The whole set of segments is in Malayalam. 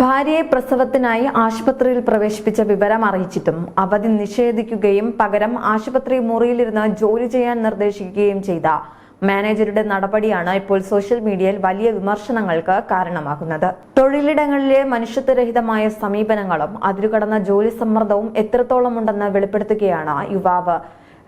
ഭാര്യയെ പ്രസവത്തിനായി ആശുപത്രിയിൽ പ്രവേശിപ്പിച്ച വിവരം അറിയിച്ചിട്ടും അവധി നിഷേധിക്കുകയും പകരം ആശുപത്രി മുറിയിലിരുന്ന് ജോലി ചെയ്യാൻ നിർദ്ദേശിക്കുകയും ചെയ്ത മാനേജറുടെ നടപടിയാണ് ഇപ്പോൾ സോഷ്യൽ മീഡിയയിൽ വലിയ വിമർശനങ്ങൾക്ക് കാരണമാകുന്നത്. തൊഴിലിടങ്ങളിലെ മനുഷ്യത്വരഹിതമായ സമീപനങ്ങളും അതിരുകടന്ന ജോലി സമ്മർദ്ദവും എത്രത്തോളം ഉണ്ടെന്ന് വെളിപ്പെടുത്തുകയാണ് യുവാവ്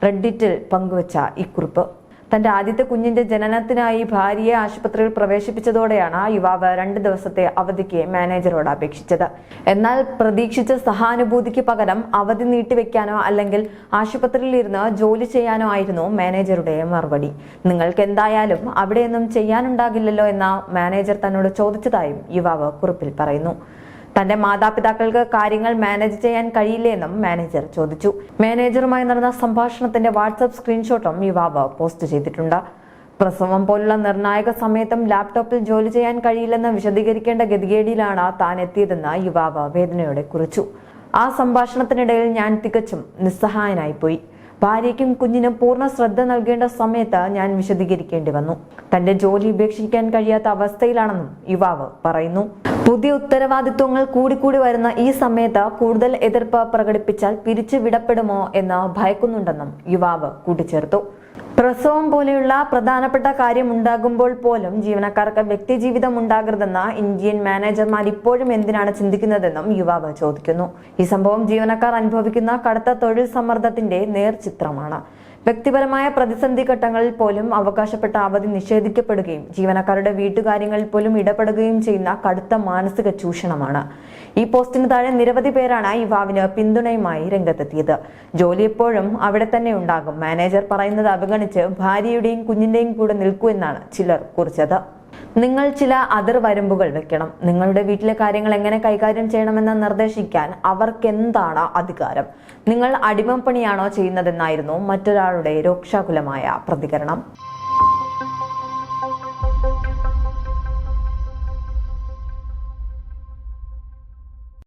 റെഡ്ഡിറ്റിൽ പങ്കുവച്ച ഈ കുറിപ്പ്. തന്റെ ആദ്യത്തെ കുഞ്ഞിന്റെ ജനനത്തിനായി ഭാര്യയെ ആശുപത്രിയിൽ പ്രവേശിപ്പിച്ചതോടെയാണ് യുവാവ് 2 ദിവസത്തെ അവധിക്ക് മാനേജറോട് അപേക്ഷിച്ചത്. എന്നാൽ പ്രതീക്ഷിച്ച സഹാനുഭൂതിക്ക് പകരം അവധി നീട്ടിവെക്കാനോ അല്ലെങ്കിൽ ആശുപത്രിയിൽ ഇരുന്ന് ജോലി ചെയ്യാനോ ആയിരുന്നു മാനേജറുടെ മറുപടി. നിങ്ങൾക്ക് എന്തായാലും അവിടെയൊന്നും ചെയ്യാനുണ്ടാകില്ലല്ലോ എന്ന മാനേജർ തന്നോട് ചോദിച്ചതായും യുവാവ് കുറിപ്പിൽ പറയുന്നു. തന്റെ മാതാപിതാക്കൾക്ക് കാര്യങ്ങൾ മാനേജ് ചെയ്യാൻ കഴിയില്ലെന്നും മാനേജർ ചോദിച്ചു. മാനേജറുമായി നടന്ന സംഭാഷണത്തിന്റെ വാട്സ്ആപ്പ് സ്ക്രീൻഷോട്ടും യുവാവ് പോസ്റ്റ് ചെയ്തിട്ടുണ്ട്. പ്രസവം പോലുള്ള നിർണായക സമയത്തും ലാപ്ടോപ്പിൽ ജോലി ചെയ്യാൻ കഴിയില്ലെന്ന് വിശദീകരിക്കേണ്ട ഗതികേടിയിലാണ് താൻ എത്തിയതെന്ന് യുവാവ് വേദനയോടെ കുറിച്ചു. ആ സംഭാഷണത്തിനിടയിൽ ഞാൻ തികച്ചും നിസ്സഹായനായിപ്പോയി. ഭാര്യയ്ക്കും കുഞ്ഞിനും പൂർണ്ണ ശ്രദ്ധ നൽകേണ്ട സമയത്ത് ഞാൻ വിശദീകരിക്കേണ്ടി വന്നു. തന്റെ ജോലി ഉപേക്ഷിക്കാൻ കഴിയാത്ത അവസ്ഥയിലാണെന്നും യുവാവ് പറയുന്നു. പുതിയ ഉത്തരവാദിത്വങ്ങൾ കൂടിക്കൂടി വരുന്ന ഈ സമയത്ത് കൂടുതൽ എതിർപ്പ് പ്രകടിപ്പിച്ചാൽ പിരിച്ചു വിടപ്പെടുമോ എന്ന് ഭയക്കുന്നുണ്ടെന്നും യുവാവ് കൂട്ടിച്ചേർത്തു. പ്രസവം പോലെയുള്ള പ്രധാനപ്പെട്ട കാര്യം ഉണ്ടാകുമ്പോൾ പോലും ജീവനക്കാർക്ക് വ്യക്തിജീവിതം ഉണ്ടാകരുതെന്ന് ഇന്ത്യൻ മാനേജർമാർ ഇപ്പോഴും എന്തിനാണ് ചിന്തിക്കുന്നതെന്നും യുവാവ് ചോദിക്കുന്നു. ഈ സംഭവം ജീവനക്കാർ അനുഭവിക്കുന്ന കടുത്ത തൊഴിൽ സമ്മർദ്ദത്തിന്റെ നേർചിത്രമാണ്. വ്യക്തിപരമായ പ്രതിസന്ധി ഘട്ടങ്ങളിൽ പോലും അവകാശപ്പെട്ട അവധി നിഷേധിക്കപ്പെടുകയും ജീവനക്കാരുടെ വീട്ടുകാര്യങ്ങളിൽ പോലും ഇടപെടുകയും ചെയ്യുന്ന കടുത്ത മാനസിക ചൂഷണമാണ്. ഈ പോസ്റ്റിന് താഴെ നിരവധി പേരാണ് യുവാവിന് പിന്തുണയുമായി രംഗത്തെത്തിയത്. ജോലി എപ്പോഴും അവിടെ തന്നെ ഉണ്ടാകും. മാനേജർ പറയുന്നത് അവഗണിച്ച് ഭാര്യയുടെയും കുഞ്ഞിന്റെയും കൂടെ നിൽക്കൂ എന്നാണ് ചിലർ കുറിച്ചത്. നിങ്ങൾ ചില അതിർവരമ്പുകൾ വെക്കണം. നിങ്ങളുടെ വീട്ടിലെ കാര്യങ്ങൾ എങ്ങനെ കൈകാര്യം ചെയ്യണമെന്ന് നിർദ്ദേശിക്കാൻ അവർക്കെന്താണ് അധികാരം? നിങ്ങൾ അടിമപ്പണിയാണോ ചെയ്യുന്നതെന്നായിരുന്നു മറ്റൊരാളുടെ രോക്ഷാകുലമായ പ്രതികരണം.